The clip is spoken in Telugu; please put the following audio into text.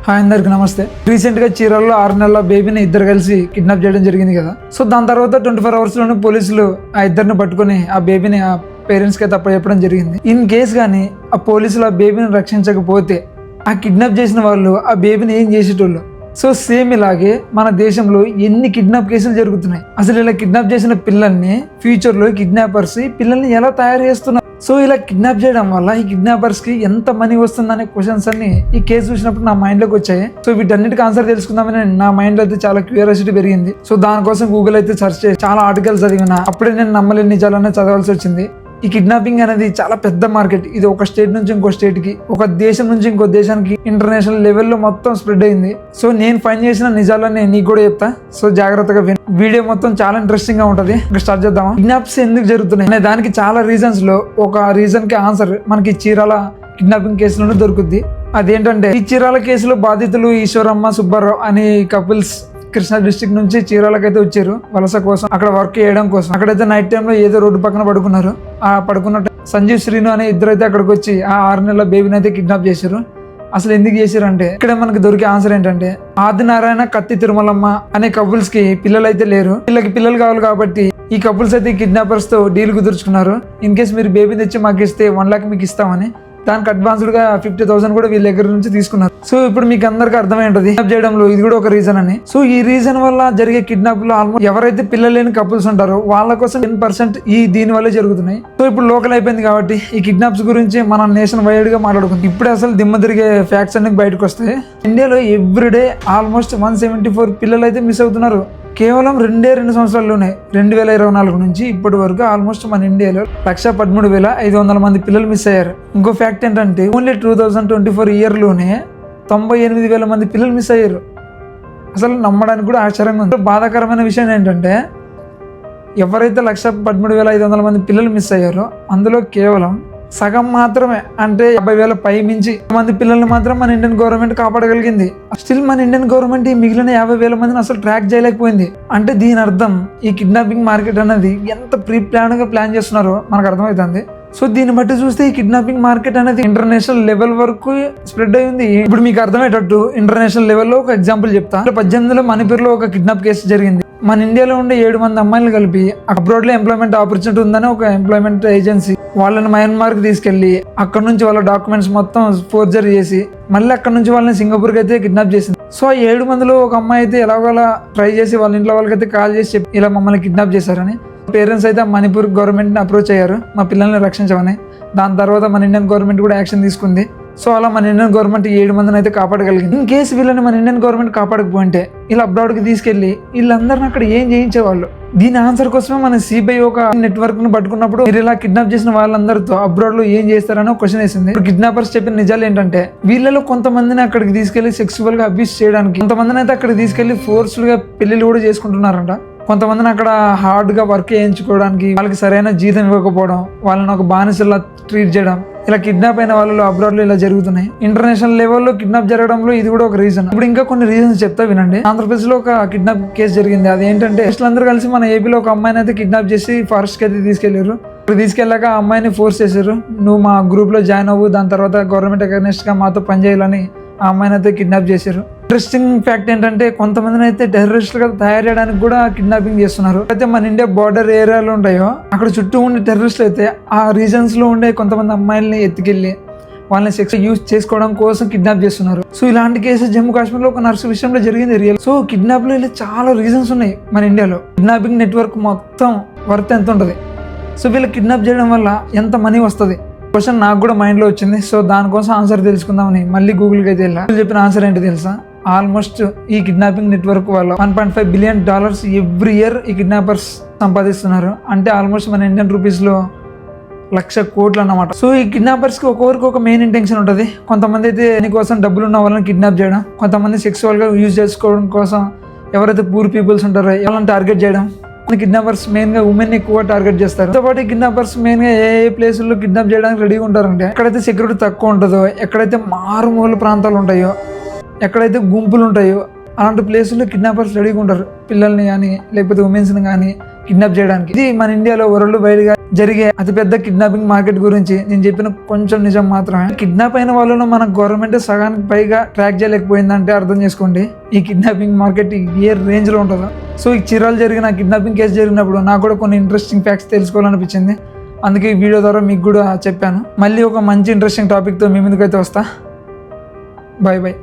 హాయ్ అందరికి నమస్తే. రీసెంట్ గా చీరాల్లో 6 నెలల బేబీని ఇద్దరు కలిసి కిడ్నాప్ చేయడం జరిగింది కదా. సో దాని తర్వాత 24 hours లోనే పోలీసులు ఆ ఇద్దరిని పట్టుకుని ఆ బేబీని ఆ పేరెంట్స్ కి తప్ప చెప్పడం జరిగింది. ఇన్ కేసు కానీ ఆ పోలీసులు ఆ బేబీని రక్షించకపోతే ఆ కిడ్నాప్ చేసిన వాళ్ళు ఆ బేబీని ఏం చేసేటోళ్ళు. సో సేమ్ ఇలాగే మన దేశంలో ఎన్ని కిడ్నాప్ కేసులు జరుగుతున్నాయి. అసలు ఇలా కిడ్నాప్ చేసిన పిల్లల్ని ఫ్యూచర్ లో కిడ్నాపర్స్ పిల్లల్ని ఎలా తయారు చేస్తున్నారు. సో ఇలా కిడ్నాప్ చేయడం వల్ల ఈ కిడ్నాపర్స్ కి ఎంత మనీ వస్తుందనే క్వశ్చన్స్ అన్ని ఈ కేసు చూసినప్పుడు నా మైండ్ లోకి వచ్చాయి. సో వీటన్నిటికి ఆన్సర్ తెలుసుకుందామని నా మైండ్ లో అయితే చాలా క్యూరియాసిటీ పెరిగింది. సో దానికోసం గూగుల్ అయితే సెర్చ్ చేసి చాలా ఆర్టికల్స్ చదివిన. అప్పుడే నేను నమ్మలేని నిజాలనే చదవాల్సి వచ్చింది. ఈ కిడ్నాపింగ్ అనేది చాలా పెద్ద మార్కెట్. ఇది ఒక స్టేట్ నుంచి ఇంకో స్టేట్ కి, ఒక దేశం నుంచి ఇంకో దేశానికి ఇంటర్నేషనల్ లెవెల్లో మొత్తం స్ప్రెడ్ అయింది. సో నేను ఫైండ్ చేసిన నిజాలని నీకు కూడా చెప్తా. సో జాగ్రత్తగా విను. వీడియో మొత్తం చాలా ఇంట్రెస్టింగ్ గా ఉంటది. స్టార్ట్ చేద్దామా. కిడ్నాప్స్ ఎందుకు జరుగుతున్నాయి అనే దానికి చాలా రీజన్స్ లో ఒక రీజన్ కి ఆన్సర్ మనకి చీరాల కిడ్నాపింగ్ కేసులోనే దొరుకుద్ది. అదేంటంటే ఈ చీరాల కేసులో బాధితులు ఈశ్వరమ్మ, సుబ్బారావు అనే కపుల్స్ కృష్ణా డిస్ట్రిక్ట్ నుంచి చీరాలకైతే వచ్చారు వలస కోసం, అక్కడ వర్క్ చేయడం కోసం. అక్కడైతే నైట్ టైంలో ఏదో రోడ్డు పక్కన పడుకున్నారు. ఆ పడుకున్న సంజీవ్, శ్రీను అనే ఇద్దరు అయితే అక్కడికి వచ్చి ఆ 6 నెలల బేబీని అయితే కిడ్నాప్ చేశారు. అసలు ఎందుకు చేశారు అంటే ఇక్కడ మనకి దొరికే ఆన్సర్ ఏంటంటే ఆదినారాయణ, కత్తి తిరుమలమ్మ అనే కపుల్స్ కి పిల్లలు అయితే లేరు. వీళ్ళకి పిల్లలు కావాలి కాబట్టి ఈ కపుల్స్ అయితే కిడ్నాపర్స్ తో డీల్ కుదుర్చుకున్నారు. ఇన్ కేసు మీరు బేబీ తెచ్చి మాకు ఇస్తే 1 lakh మీకు ఇస్తామని. దానికి అడ్వాన్స్డ్ గా 50,000 కూడా వీళ్ళ దగ్గర నుంచి తీసుకున్నారు. సో ఇప్పుడు మీకు అందరికి అర్థమై ఉంటుంది కిడ్నాప్ చేయడంలో ఇది కూడా ఒక రీజన్ అని. సో ఈ రీజన్ వల్ల జరిగే కిడ్నాప్ లో ఆల్మోస్ట్ ఎవరైతే పిల్లలు లేని కపుల్స్ ఉంటారో వాళ్ళ కోసం 10% ఈ దీని వల్లే జరుగుతున్నాయి. సో ఇప్పుడు లోకల్ అయిపోయింది కాబట్టి ఈ కిడ్నాప్స్ గురించి మనం నేషన్ వైడ్ గా మాట్లాడుకుంటాం. ఇప్పుడు అసలు దిమ్మ తిరిగే ఫ్యాక్ట్స్ అన్ని బయటకు వస్తాయి. ఇండియాలో ఎవ్రీడే ఆల్మోస్ట్ 174 పిల్లలు అయితే మిస్ అవుతున్నారు. కేవలం 2 సంవత్సరాల్లోనే 2024 నుంచి ఇప్పటి వరకు ఆల్మోస్ట్ మన ఇండియాలో 113,500 మంది పిల్లలు మిస్ అయ్యారు. ఇంకో ఫ్యాక్ట్ ఏంటంటే ఓన్లీ 2024 ఇయర్లోనే 98,000 మంది పిల్లలు మిస్ అయ్యారు. అసలు నమ్మడానికి కూడా ఆశ్చర్యంగా ఉంది. బాధాకరమైన విషయం ఏంటంటే ఎవరైతే 113,500 మంది పిల్లలు మిస్ అయ్యారో అందులో కేవలం సగం మాత్రమే, అంటే 50,000 పై మించి మంది పిల్లల్ని మాత్రం మన ఇండియన్ గవర్నమెంట్ కాపాడగలిగింది. స్టిల్ మన ఇండియన్ గవర్నమెంట్ ఈ మిగిలిన 50,000 మందిని అసలు ట్రాక్ చేయలేకపోయింది. అంటే దీని అర్థం ఈ కిడ్నాపింగ్ మార్కెట్ అనేది ఎంత ప్రీ ప్లాన్ గా ప్లాన్ చేస్తున్నారో మనకు అర్థమవుతుంది. సో దీన్ని బట్టి చూస్తే ఈ కిడ్నాపింగ్ మార్కెట్ అనేది ఇంటర్నేషనల్ లెవెల్ వరకు స్ప్రెడ్ అయింది. ఇప్పుడు మీకు అర్థమయ్యేటట్టు ఇంటర్నేషనల్ లెవెల్లో ఒక ఎగ్జాంపుల్ చెప్తా. 2018లో మణిపూర్లో ఒక కిడ్నాప్ కేసు జరిగింది. మన ఇండియాలో ఉండే 7 మంది అమ్మాయిలు కలిపి అబ్రాడ్ లో ఎంప్లాయ్మెంట్ ఆపర్చునిటీ ఉందని ఒక ఎంప్లాయ్మెంట్ ఏజెన్సీ వాళ్ళని మయన్మార్ కి తీసుకెళ్లి అక్కడ నుంచి వాళ్ళ డాక్యుమెంట్స్ మొత్తం ఫోర్జరీ చేసి మళ్ళీ అక్కడ నుంచి వాళ్ళని సింగపూర్ కి అయితే కిడ్నాప్ చేసింది. సో ఆ 7 మందిలో ఒక అమ్మాయి అయితే ఎలాగోలా ట్రై చేసి వాళ్ళ ఇంట్లో వాళ్ళకైతే కాల్ చేసి చెప్పి ఇలా మమ్మల్ని కిడ్నాప్ చేశారని. పేరెంట్స్ అయితే మణిపూర్ గవర్నమెంట్ ని అప్రోచ్ అయ్యారు మా పిల్లల్ని రక్షించమని. దాని తర్వాత మన ఇండియన్ గవర్నమెంట్ కూడా యాక్షన్ తీసుకుంది. సో అలా మన ఇండియన్ గవర్నమెంట్ 7 మందిని అయితే కాపాడగలిగింది. ఇన్ కేసు వీళ్ళని మన ఇండియన్ గవర్నమెంట్ కాపాడకపోయింటే ఇలా అబ్రాడ్ కి తీసుకెళ్లి వీళ్ళందరిని అక్కడ ఏం చేయించేవాళ్ళు. దీని ఆన్సర్ కోసమే మన సిబిఐ ఒక నెట్వర్క్ ను పట్టుకున్నప్పుడు మీరు ఇలా కిడ్నాప్ చేసిన వాళ్ళందరితో అబ్రాడ్ లో ఏం చేస్తారని ఒక క్వశ్చన్ వేసింది. కిడ్నాపర్స్ చెప్పిన నిజాలు ఏంటంటే వీళ్ళలో కొంతమందిని అక్కడికి తీసుకెళ్లి సెక్సువల్ గా అబ్యూస్ చేయడానికి, కొంతమందిని అయితే అక్కడికి తీసుకెళ్లి ఫోర్స్ఫుల్ గా పెళ్లిళ్ళు కూడా చేసుకుంటున్నారంట. కొంతమందిని అక్కడ హార్డ్ గా వర్క్ చేయించుకోవడానికి, వాళ్ళకి సరైన జీతం ఇవ్వకపోవడం, వాళ్ళని ఒక బానిసలా ట్రీట్ చేయడం, ఇలా కిడ్నాప్ అయిన వాళ్ళు అబ్రాడ్ లో ఇలా జరుగుతున్నాయి. ఇంటర్నేషనల్ లెవెల్లో కిడ్నాప్ జరగడంలో ఇది కూడా ఒక రీజన్. ఇప్పుడు ఇంకా కొన్ని రీజన్స్ చెప్తా వినండి. ఆంధ్రప్రదేశ్ లో ఒక కిడ్నాప్ కేసు జరిగింది. అదేంటంటే అందరూ కలిసి మన ఏపీలో ఒక అమ్మాయిని అయితే కిడ్నాప్ చేసి ఫారెస్ట్ కి అయితే తీసుకెళ్లారు. తీసుకెళ్ళాక ఆ అమ్మాయిని ఫోర్స్ చేశారు, నువ్వు మా గ్రూప్ లో జాయిన్ అవ్వు, దాని తర్వాత గవర్నమెంట్ అగైనెస్ట్ గా మాతో పనిచేయాలని ఆ అమ్మాయిని అయితే కిడ్నాప్ చేశారు. ఇంట్రెస్టింగ్ ఫ్యాక్ట్ ఏంటంటే కొంతమందిని అయితే టెర్రరిస్టులుగా తయారు చేయడానికి కూడా కిడ్నాపింగ్ చేస్తున్నారు. అయితే మన ఇండియా బార్డర్ ఏరియాలు ఉంటాయో అక్కడ చుట్టూ ఉండే టెర్రరిస్టులు అయితే ఆ రీజన్స్ లో ఉండే కొంతమంది అమ్మాయిల్ని ఎత్తుకెళ్లి వాళ్ళని సెక్స్ యూజ్ చేసుకోవడం కోసం కిడ్నాప్ చేస్తున్నారు. సో ఇలాంటి కేసెస్ జమ్మూ కాశ్మీర్ లో ఒక నర్సు విషయంలో జరిగింది రియల్. సో కిడ్నాప్ లో చాలా రీజన్స్ ఉన్నాయి మన ఇండియాలో. కిడ్నాపింగ్ నెట్వర్క్ మొత్తం వర్త్ ఎంత ఉంటుంది, సో వీళ్ళు కిడ్నాప్ చేయడం వల్ల ఎంత మనీ వస్తుంది క్వశ్చన్ నాకు కూడా మైండ్ లో వచ్చింది. సో దానికోసం ఆన్సర్ తెలుసుకుందామని మళ్ళీ గూగుల్కి అయితే వెళ్ళా. చెప్పిన ఆన్సర్ ఏంటి తెలుసా? ఆల్మోస్ట్ ఈ కిడ్నాపింగ్ నెట్వర్క్ వల్ల $1.5 బిలియన్ ఎవ్రీ ఇయర్ ఈ కిడ్నాపర్స్ సంపాదిస్తున్నారు. అంటే ఆల్మోస్ట్ మన ఇండియన్ రూపీస్ లో 1,00,000 కోట్లు అన్నమాట. సో ఈ కిడ్నాపర్స్ కి ఒక్కొక్కరికి ఒక మెయిన్ ఇంటెన్షన్ ఉంటుంది. కొంతమంది అయితే దీనికోసం డబ్బులు ఉన్న వాళ్ళని కిడ్నాప్ చేయడం, కొంతమంది సెక్సువల్ గా యూజ్ చేసుకోవడం కోసం ఎవరైతే పూర్ పీపుల్స్ ఉంటారో వాళ్ళని టార్గెట్ చేయడం. కిడ్నాపర్స్ మెయిన్ గా ఉమెన్ ఎక్కువ టార్గెట్ చేస్తారు. దాంతో కిడ్నాపర్స్ మెయిన్ గా ఏ ప్లేసుల్లో కిడ్నాప్ చేయడానికి రెడీగా ఉంటారంటే ఎక్కడైతే సెక్యూరిటీ తక్కువ ఉంటుందో, ఎక్కడైతే మారుమూల ప్రాంతాలు ఉంటాయో, ఎక్కడైతే గుంపులు ఉంటాయో అలాంటి ప్లేసుల్లో కిడ్నాపర్స్ రెడీగా ఉంటారు. పిల్లల్ని కానీ లేకపోతే ఉమెన్స్ని కానీ కిడ్నాప్ చేయడానికి. ఇది మన ఇండియాలో వరల్డ్ వైడ్ గా జరిగే అతిపెద్ద కిడ్నాపింగ్ మార్కెట్ గురించి నేను చెప్పిన కొంచెం నిజం మాత్రమే. కిడ్నాప్ అయిన వాళ్ళను మన గవర్నమెంట్ సగానికి పైగా ట్రాక్ చేయలేకపోయిందంటే అర్థం చేసుకోండి ఈ కిడ్నాపింగ్ మార్కెట్ ఏ రేంజ్ లో ఉంటుందో. సో ఈ చీరాలు జరిగిన కిడ్నాపింగ్ కేసు జరిగినప్పుడు నాకు కూడా కొన్ని ఇంట్రెస్టింగ్ ఫ్యాక్ట్స్ తెలుసుకోవాలనిపించింది. అందుకే ఈ వీడియో ద్వారా మీకు కూడా చెప్పాను. మళ్ళీ ఒక మంచి ఇంట్రెస్టింగ్ టాపిక్తో మీ ముందుకైతే వస్తా. Bye bye.